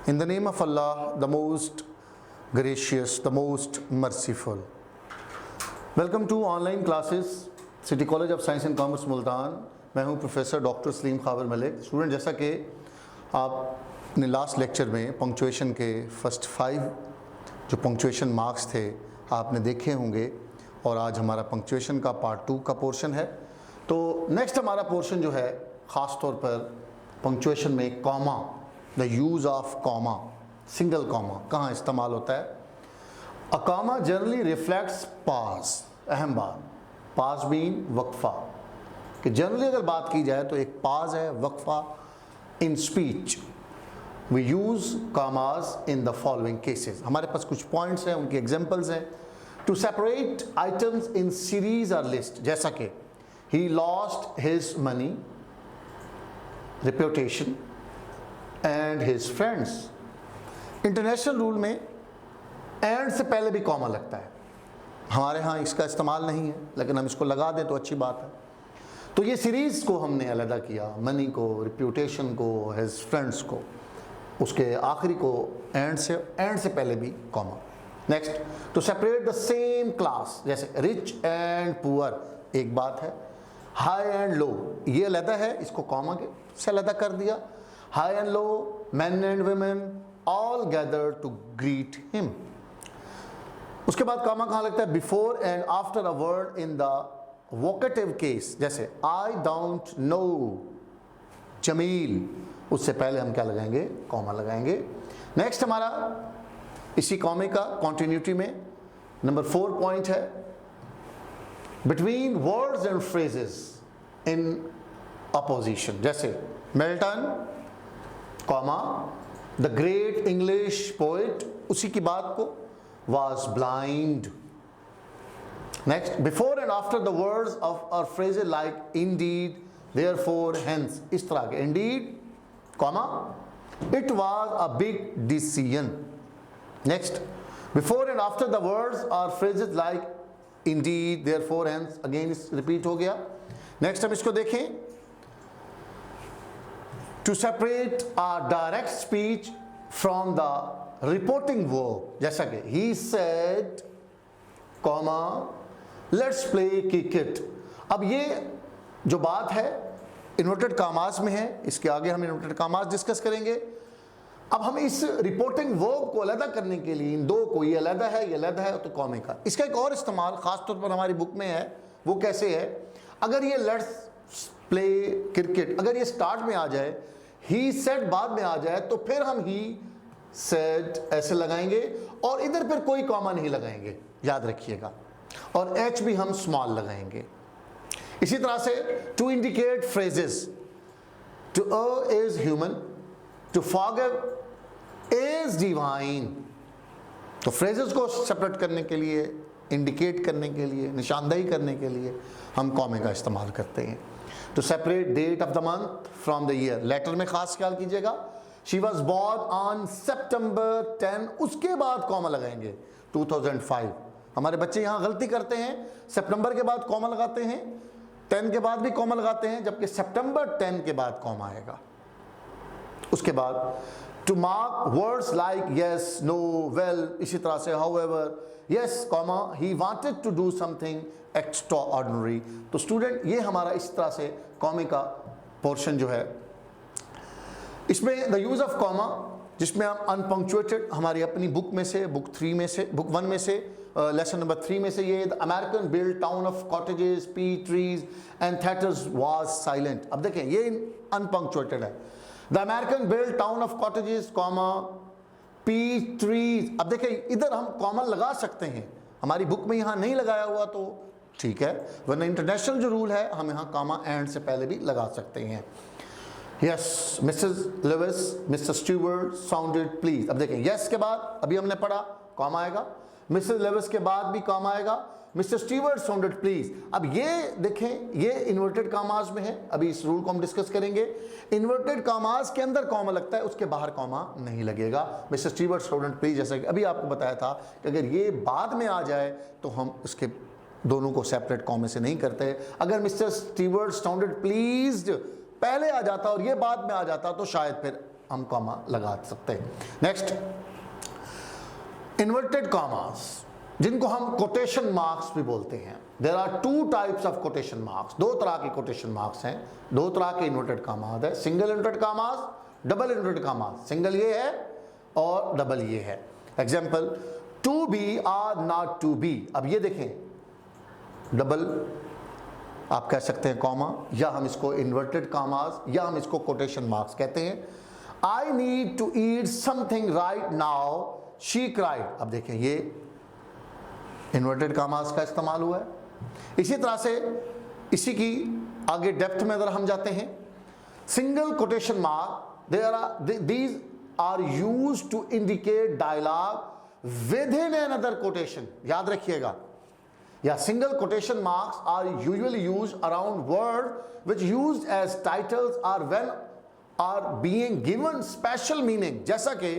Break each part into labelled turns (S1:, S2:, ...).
S1: In the name of Allah, the most gracious, the most merciful. Welcome to online classes, City College of Science and Commerce Multan. मैं हूं professor doctor Salim Khawar Malik. Student, जैसा कि आपने last lecture में punctuation के first 5 जो punctuation marks थे आपने देखे होंगे, और आज हमारा पंक्चुएशन का पार्ट 2 का पोर्शन है। तो नेक्स्ट हमारा पोर्शन जो है ख़ास तौर पर पंक्चुएशन में comma, the use of comma, single comma कहाँ इस्तेमाल होता है। अ कॉमा जनरली रिफ्लेक्ट्स पास, अहम बात, पास बीन वक्फा, कि जनरली अगर बात की जाए तो एक पास है, वक्फा। In speech we use commas in the following cases. हमारे पास कुछ पॉइंट्स हैं, उनकी एग्जांपल्स हैं। To separate items in series और लिस्ट, जैसा कि he lost his money, reputation and his friends. International rule में एंड से पहले भी कॉमा लगता है, हमारे यहाँ इसका इस्तेमाल नहीं है, लेकिन हम इसको लगा दें तो अच्छी बात है। तो ये सीरीज़ को हमने अलहदा किया, मनी को, रेपुटेशन को, हिज फ्रेंड्स को, उसके आखिरी को एंड से पहले भी comma. Next, to separate the same class, जैसे रिच एंड पुअर एक बात है, हाई एंड लो ये अलहदा है, इसको कॉमा के से अलहदा कर दिया। High and low, man and women all gather to greet him. उसके बाद कॉमा कहाँ लगता है? Before and after a word in the vocative case, जैसे आई डोंट नो जमील, उससे पहले हम क्या लगाएंगे? कॉमा लगाएंगे। नेक्स्ट हमारा इसी कॉमे का कॉन्टिन्यूटी में नंबर 4 पॉइंट है, between words and phrases in apposition, जैसे Milton comma the great English poet, उसी की बात को, was blind. Next, before and after the words of or phrases like indeed, therefore, hence, इस तरह के indeed, comma, it was a big decision. Next, before and after the words or phrases like indeed, therefore, hence, again इस repeat हो गया। Next हम इसको देखें, to separate a direct speech from the reporting verb, जैसा कि he said, comma, let's play cricket। अब ये जो बात है इन्वर्टेड कामास में है, इसके आगे हम इन्वर्टेड कामास डिस्कस करेंगे। अब हम इस रिपोर्टिंग वर्ब को अलग करने के लिए इन दो को, ये अलग है, ये अलग है, तो कॉमे का इसका एक और इस्तेमाल खास तौर पर हमारी बुक में है। वो कैसे है? अगर ये लेट्स प्ले क्रिकेट अगर ये स्टार्ट में आ जाए, ही सेड बाद में आ जाए, तो फिर हम ही सेड ऐसे लगाएंगे और इधर फिर कोई कॉमा नहीं लगाएंगे, याद रखिएगा। और एच भी हम स्मॉल लगाएंगे। इसी तरह से to indicate phrases, to err is human, to forgive is divine. तो फ्रेजेस को सेपरेट करने के लिए, इंडिकेट करने के लिए, निशानदेही करने के लिए हम कॉमे का इस्तेमाल करते हैं। To separate date of the month from the year, letter में खास ख्याल कीजिएगा, she was born on September 10, उसके बाद कॉमा लगाएंगे 2005। हमारे बच्चे यहाँ गलती करते हैं, सितंबर के बाद कॉमा लगाते हैं, 10 के बाद भी कॉमा लगाते हैं, जबकि सितंबर 10 के बाद कॉमा आएगा। उसके बाद to mark words like yes, no, well, इसी तरह से however, yes comma, he wanted to do something extraordinary. तो स्टूडेंट, ये हमारा इस तरह से कॉमे का पोर्शन जो है, इसमें द यूज़ ऑफ कॉमा, जिसमें हम अनपंक्चुएटेड, हमारी अपनी बुक में से, बुक 1 में से लेसन नंबर 3 में से, ये the American build town of cottages, P trees and theatres was silent. अब देखें ये अनपंक्चुएटेड है, the American build town of cottages comma P trees. अब देखें इधर हम कॉमा लगा सकते हैं, हमारी बुक में यहाँ नहीं लगाया हुआ तो ठीक है, वरना इंटरनेशनल जो रूल है हम यहाँ कॉमा एंड से पहले भी लगा सकते हैं। Yes Mrs Lewis, Mr Stewart sounded please. अब देखें यस के बाद अभी हमने पढ़ा कॉमा आएगा, मिसेस लेविस के बाद भी कॉमा आएगा, मिस्टर स्टीवर्ट साउंडेड प्लीज। अब ये देखें ये इन्वर्टेड कामास में है, अभी इस रूल को हम डिस्कस करेंगे। इन्वर्टेड कामास के अंदर कॉमा लगता है, उसके बाहर कॉमा नहीं लगेगा। मिस्टर स्टीवर्ट साउंडेड प्लीज, जैसा कि अभी आपको बताया था कि अगर ये बाद में आ जाए तो हम इसके दोनों को सेपरेट कॉमे से नहीं करते। अगर मिस्टर स्टीवर्ट साउंडेड प्लीज्ड पहले आ जाता और ये बाद में आ जाता तो शायद फिर हम कॉमा लगा सकते हैं। नेक्स्ट, इन्वर्टेड कॉमास, जिनको हम कोटेशन मार्क्स भी बोलते हैं। There are two types of quotation marks, दो तरह के कोटेशन मार्क्स हैं, दो तरह के इन्वर्टेड कॉमास है, single inverted commas, double inverted commas. Single ये है और डबल ये है। Example, to be or not to be. अब ये देखें, डबल आप कह सकते हैं कॉमा, या हम इसको इन्वर्टेड कॉमास, या हम इसको कोटेशन मार्क्स कहते हैं। I need to eat something right now, she cried. अब देखें, ये इन्वर्टेड कॉमास का इस्तेमाल हुआ है। इसी तरह से इसी की आगे डेप्थ में अगर हम जाते हैं, single quotation mark, these are used to indicate dialogue within another quotation। याद रखिएगा, या single quotation marks are usually used around word which used as titles or when are being given special meaning। जैसा कि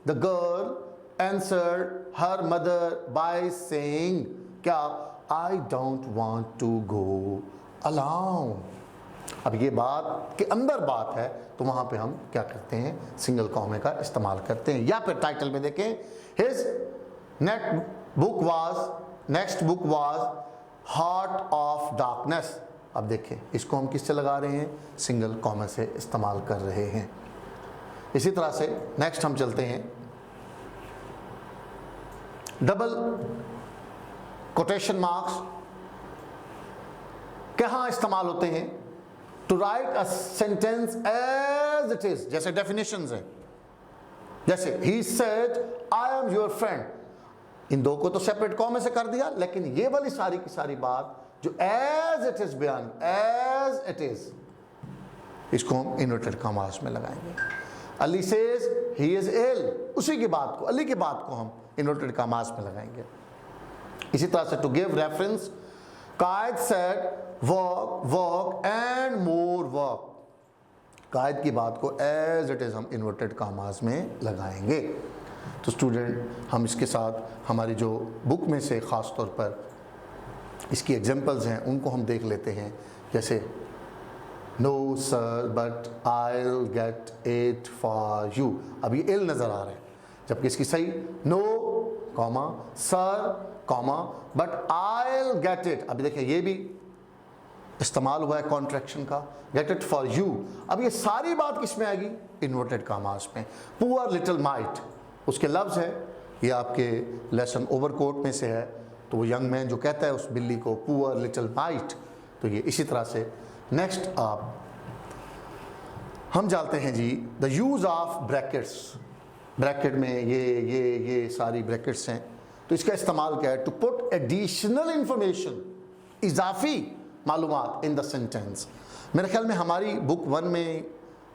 S1: the girl answered her mother by saying, क्या, I don't want to go alone। अब ये बात के अंदर बात है, तो वहां पे हम क्या करते हैं, सिंगल कॉमे का इस्तेमाल करते हैं। या फिर टाइटल में देखें, his next book was heart of darkness. अब देखें, इसको हम किससे लगा रहे हैं, सिंगल कॉमे से इस्तेमाल कर रहे हैं। इसी तरह से नेक्स्ट हम चलते हैं, डबल कोटेशन मार्क्स कहां इस्तेमाल होते हैं, to write a sentence as it is. जैसे डेफिनेशंस है, जैसे he said I am your friend. इन दो को तो सेपरेट कॉमे से कर दिया, लेकिन ये वाली सारी की सारी बात जो एज इट इज बयान, एज इट इज, इसको हम इन्वर्टेड कॉमास में लगाएंगे। Ali says he is ill, उसी की बात को, अली की बात को हम इन्वर्टेड कॉमास में लगाएंगे। इसी तरह से to give reference, Quaid said work work and more work. Quaid की बात को एज इट इज हम इन्वर्टेड कॉमास में लगाएंगे। तो स्टूडेंट, हम इसके साथ हमारी जो बुक में से ख़ास तौर पर इसकी एग्जांपल्स हैं उनको हम देख लेते हैं। जैसे no sir but I will get it for you. अब ये इल नज़र आ रहा है, जबकि इसकी सही no comma sir comma but I will get it. अभी देखिए, ये भी इस्तेमाल हुआ है कॉन्ट्रैक्शन का, गेट इट फॉर यू। अब ये सारी बात किस में आएगी, इन्वर्टेड कॉमास में। पुअर लिटिल माइट, उसके लफ्ज़ है, ये आपके लेसन ओवरकोट में से है। तो वो यंग मैन जो कहता है उस बिल्ली को पुअर लिटिल माइट, तो ये इसी तरह से। नेक्स्ट आप हम जाते हैं जी, the use of brackets. Bracket में ये सारी ब्रैकेट्स हैं, तो इसका इस्तेमाल क्या है, टू पुट एडिशनल इंफॉर्मेशन, इजाफी मालूमात इन द सेंटेंस। मेरे ख्याल में हमारी बुक 1 में,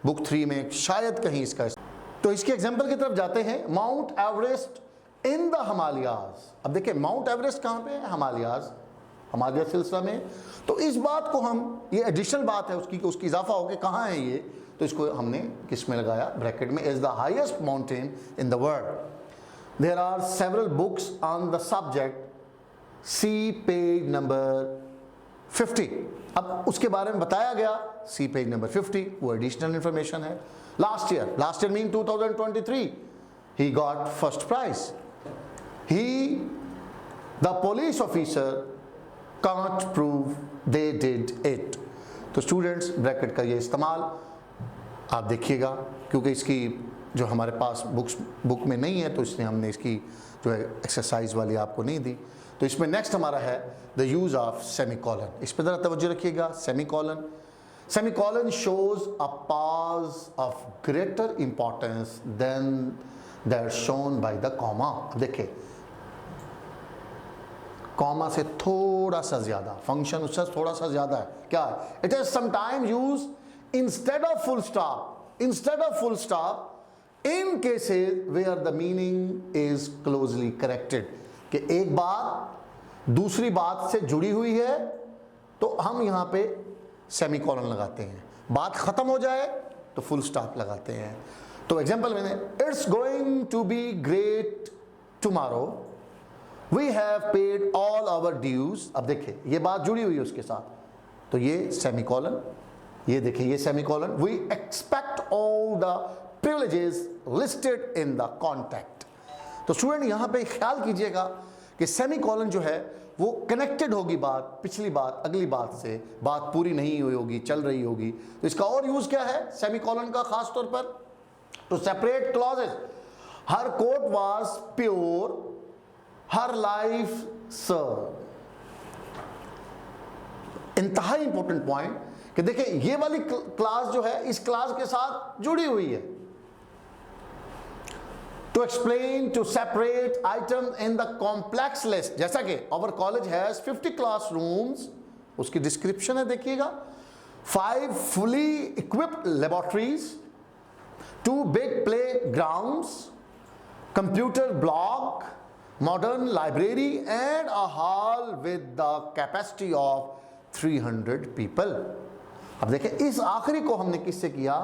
S1: बुक 3 में शायद कहीं इसका। तो इसके एग्जाम्पल की तरफ जाते हैं, mount Everest in the Himalayas. अब देखिए, माउंट एवरेस्ट कहाँ पे है, हिमालयाज, हिमालय सिलसिला में। तो इस बात को हम, ये एडिशनल बात है उसकी इजाफा होकर कहाँ है ये, तो इसको हमने किस में लगाया, ब्रैकेट में। Is the highest mountain in the world. There are several books on the subject, see page number 50। अब उसके बारे में बताया गया, सी पेज नंबर 50, वो एडिशनल इंफॉर्मेशन है। Last year mean 2023, he got first prize. The police officer can't prove they did it। तो students, bracket का ये इस्तेमाल आप देखिएगा, क्योंकि इसकी जो हमारे पास बुक में नहीं है, तो इसलिए हमने इसकी जो है एक्सरसाइज वाली आपको नहीं दी। तो इसमें नेक्स्ट हमारा है द यूज़ ऑफ सेमीकोलन। इस पर ज़रा तवज्जो रखिएगा। Semicolon shows a pause of greater importance than that shown by the comma। देखिए, कॉमा से थोड़ा सा ज्यादा फंक्शन, उससे थोड़ा सा ज्यादा है। क्या है, it is sometime use instead of full stop in cases where the meaning is closely connected. कि एक बात दूसरी बात से जुड़ी हुई है, तो हम यहां पे सेमीकोलन लगाते हैं। बात खत्म हो जाए तो फुल स्टॉप लगाते हैं। तो एग्जांपल मैंने, it's going to be great tomorrow, we have paid all our dues. अब देखिए, ये बात जुड़ी हुई है उसके साथ, तो ये सेमीकोलन, ये देखिए ये semicolon. We expect all the privileges listed in the contact। तो स्टूडेंट यहाँ पे ख्याल कीजिएगा कि सेमीकोलन जो है वो कनेक्टेड होगी बात पिछली बात अगली बात से, बात पूरी नहीं हुई होगी, चल रही होगी। तो इसका और यूज क्या है सेमीकोलन का खास तौर पर? To separate clauses. Her court was pure, her life serve. इंतहाई इंपॉर्टेंट पॉइंट कि देखिए ये वाली क्लास जो है इस क्लास के साथ जुड़ी हुई है। To explain, to separate item in the complex list. जैसा कि आवर कॉलेज हैज 50 क्लासरूम्स, उसकी डिस्क्रिप्शन है देखिएगा। 5 fully equipped laboratories, 2 big playgrounds, computer block, modern library and a hall with the capacity of 300 people। अब देखें इस आखिरी को हमने किससे किया?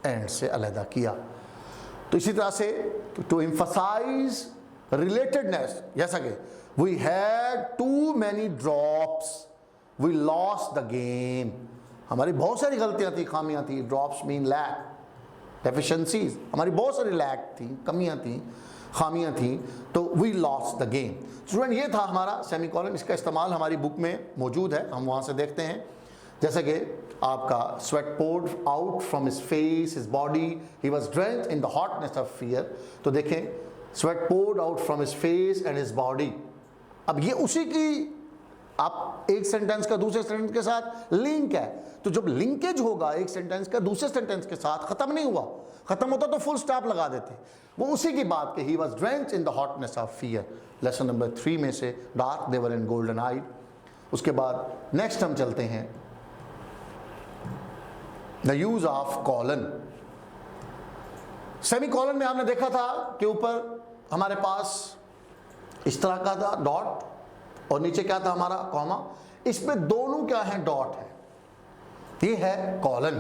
S1: एंड से अलहदा किया। तो इसी तरह से टू एम्फसाइज रिलेटेडनेस, जैसा कि we had too many drops, we lost the game. हमारी बहुत सारी गलतियां थी, खामियां थी। ड्रॉप्स मीन लैक, डेफिशिएंसीज, हमारी बहुत सारी लैक थी, कमियां थी, खामियां थी। तो we lost the game. Student ये था हमारा सेमीकोलन। इसका इस्तेमाल हमारी बुक में मौजूद है, हम वहाँ से देखते हैं। जैसे कि आपका sweat poured out from his face, his body, he was drenched in the hotness of fear. तो देखें sweat poured out from his face and his body. अब ये उसी की आप एक सेंटेंस का दूसरे सेंटेंस के साथ लिंक है। तो जब लिंकेज होगा एक सेंटेंस का दूसरे सेंटेंस के साथ, खत्म नहीं हुआ, खत्म होता तो फुल स्टॉप लगा देते। वो उसी की बात के he was drenched in the hotness of fear. Lesson number 3 में से dark they were and golden eyed. उसके बाद नेक्स्ट हम चलते हैं the use of colon. Semicolon में आपने देखा था कि ऊपर हमारे पास इस तरह का था डॉट और नीचे क्या था हमारा कॉमा। इसमें दोनों क्या है? डॉट है। ये है colon.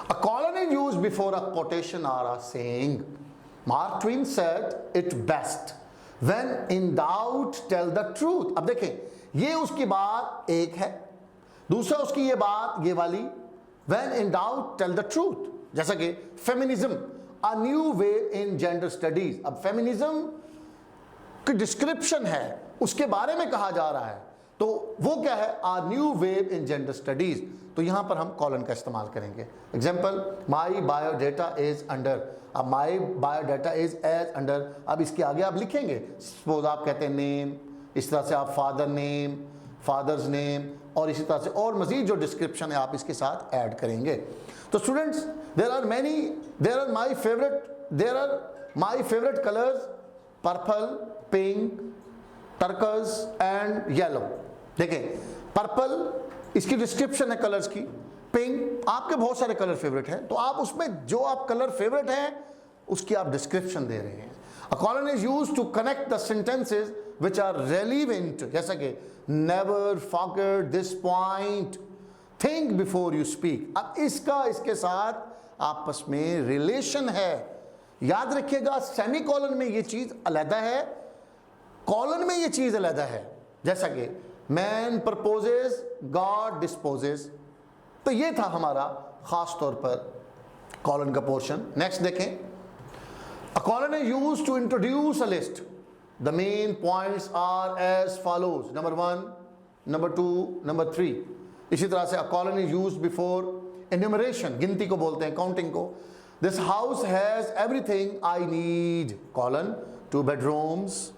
S1: A colon is used before a quotation और a saying. Mark Twain said it best, when in doubt tell the truth. अब देखें ये उसकी बात एक है, दूसरा उसकी ये बात ये वाली, when in doubt tell the truth. जैसा कि feminism, a new way in gender studies. अब फेमिनिज्म की डिस्क्रिप्शन है, उसके बारे में कहा जा रहा है, तो वो क्या है? A new wave in gender studies. तो यहां पर हम कॉलन का इस्तेमाल करेंगे। Example, my biodata is under. अब my biodata is as under. अब इसके आगे आप लिखेंगे, सपोज आप कहते हैं नेम, इस तरह से आप फादर नेम, फादर्स नेम, और इसी तरह से और मजीद जो डिस्क्रिप्शन है आप इसके साथ ऐड करेंगे। तो students there are my favourite colours purple, pink, turquoise and yellow. देखें पर्पल इसकी डिस्क्रिप्शन है कलर्स की, पिंक आपके बहुत सारे कलर फेवरेट हैं, तो आप उसमें जो आप कलर फेवरेट हैं उसकी आप डिस्क्रिप्शन दे रहे हैं। A colon is used to connect the sentences which are relevant. जैसा कि never forget this point, think before you speak. अब इसका इसके साथ आपस में रिलेशन है। याद रखिएगा सेमीकोलन में ये चीज अलग है, कॉलन में ये चीज अलग है। जैसा कि मैन प्रपोजेस, गॉड डिस्पोजेस। तो ये था हमारा खास तौर पर कॉलन का पोर्शन। नेक्स्ट देखें, a colon is used to introduce a list. The main points are as follows, number 1, number 2, number 3। इसी तरह से a colon is used before enumeration, गिनती को बोलते हैं, काउंटिंग को। This house has everything I need, colon, 2 bedrooms,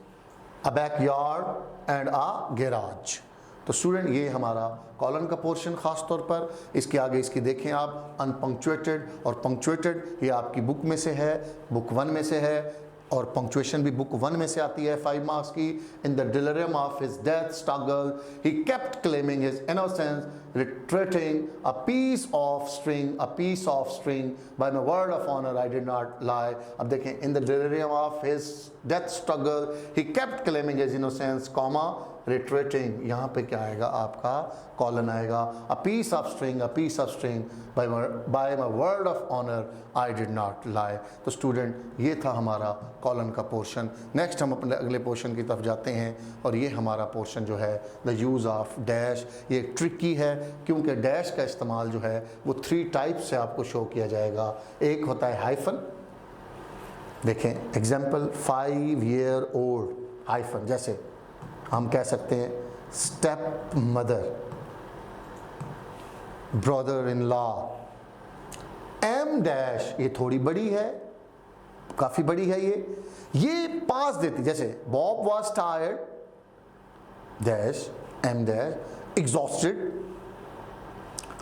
S1: a backyard and a garage. तो student ये हमारा कॉलन का पोर्शन खास तौर पर। इसके आगे इसकी देखें आप, अनपंक्चुएटेड और पंक्चुएटेड, ये आपकी बुक में से है, बुक 1 में से है, और पंक्चुएशन भी बुक 1 में से आती है 5 मार्क्स की। In the delirium of his death struggle he kept claiming his innocence, retreating a piece of string, by my word of honour I did not lie. अब देखें, in the delirium of his death struggle he kept claiming his innocence, comma, retreating. यहाँ पे क्या आएगा? आपका colon आएगा, a piece of string, by my word of honour I did not lie. तो student ये था हमारा कॉलन का पोर्शन। नेक्स्ट हम अपने अगले पोर्शन की तरफ जाते हैं, और ये हमारा पोर्शन जो है द यूज़ ऑफ डैश। ये ट्रिकी है क्योंकि डैश का इस्तेमाल जो है वो 3 टाइप से आपको शो किया जाएगा। एक होता है हाइफन, देखें एग्जाम्पल 5 year old हाइफन, जैसे हम कह सकते हैं step mother, brother in law. Em dash ये थोड़ी बड़ी है, काफी बड़ी है, ये पास देती, जैसे Bob was tired dash em dash exhausted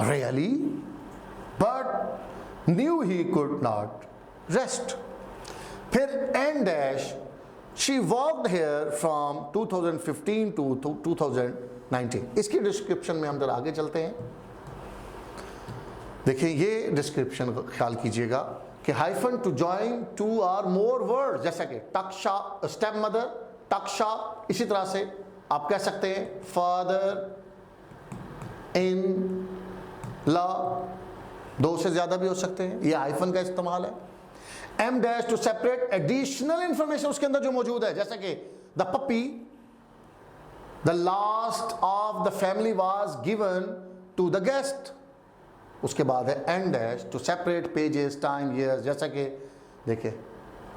S1: really but knew he could not rest. फिर en dash she worked here from 2015 to 2019। इसकी डिस्क्रिप्शन में हम जरा आगे चलते हैं। देखिए ये डिस्क्रिप्शन का ख्याल कीजिएगा कि hyphen to join 2 or more word, जैसा कि टक्शा स्टेप मदर, टक्शा, इसी तरह से आप कह सकते हैं फादर इन लॉ, 2 से ज्यादा भी हो सकते हैं, ये हाइफन का इस्तेमाल है। Em dash to separate additional information उसके अंदर जो मौजूद है, जैसा कि the puppy the last of the family was given to the guest. उसके बाद है en dash to separate pages time years, जैसा कि देखिए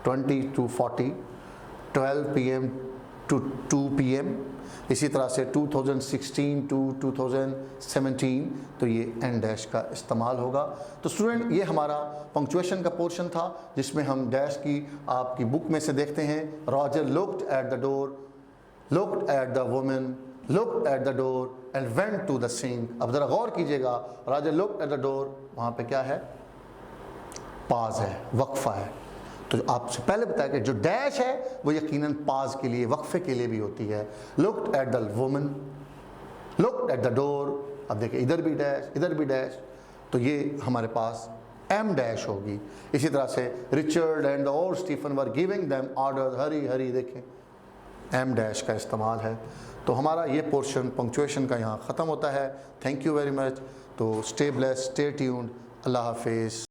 S1: 20 to 40, 12 PM to 2 PM, इसी तरह से 2016 to 2017, तो ये एन डैश का इस्तेमाल होगा। तो स्टूडेंट ये हमारा पंक्चुएशन का पोर्शन था जिसमें हम डैश की आपकी बुक में से देखते हैं। Roger looked at the door, looked at the woman, looked at the door and went to the sink। अब जरा गौर कीजिएगा, राजा looked at the door, वहाँ पे क्या है, पाज है, वक्फा है। तो आपसे पहले बताया कि जो डैश है वो यकीनन पाज के लिए, वक्फे के लिए भी होती है। looked at the woman, looked at the door, अब देखिए इधर भी डैश, इधर भी डैश, तो ये हमारे पास एम डैश होगी। इसी तरह से Richard and the old Stephen were giving them order, hurry hurry, देखें एम डैश का इस्तेमाल है। तो हमारा ये पोर्शन पंक्चुएशन का यहाँ ख़त्म होता है। Thank you very much. तो स्टे ब्लेस्ड, स्टे ट्यून्ड, अल्लाह हाफिज़।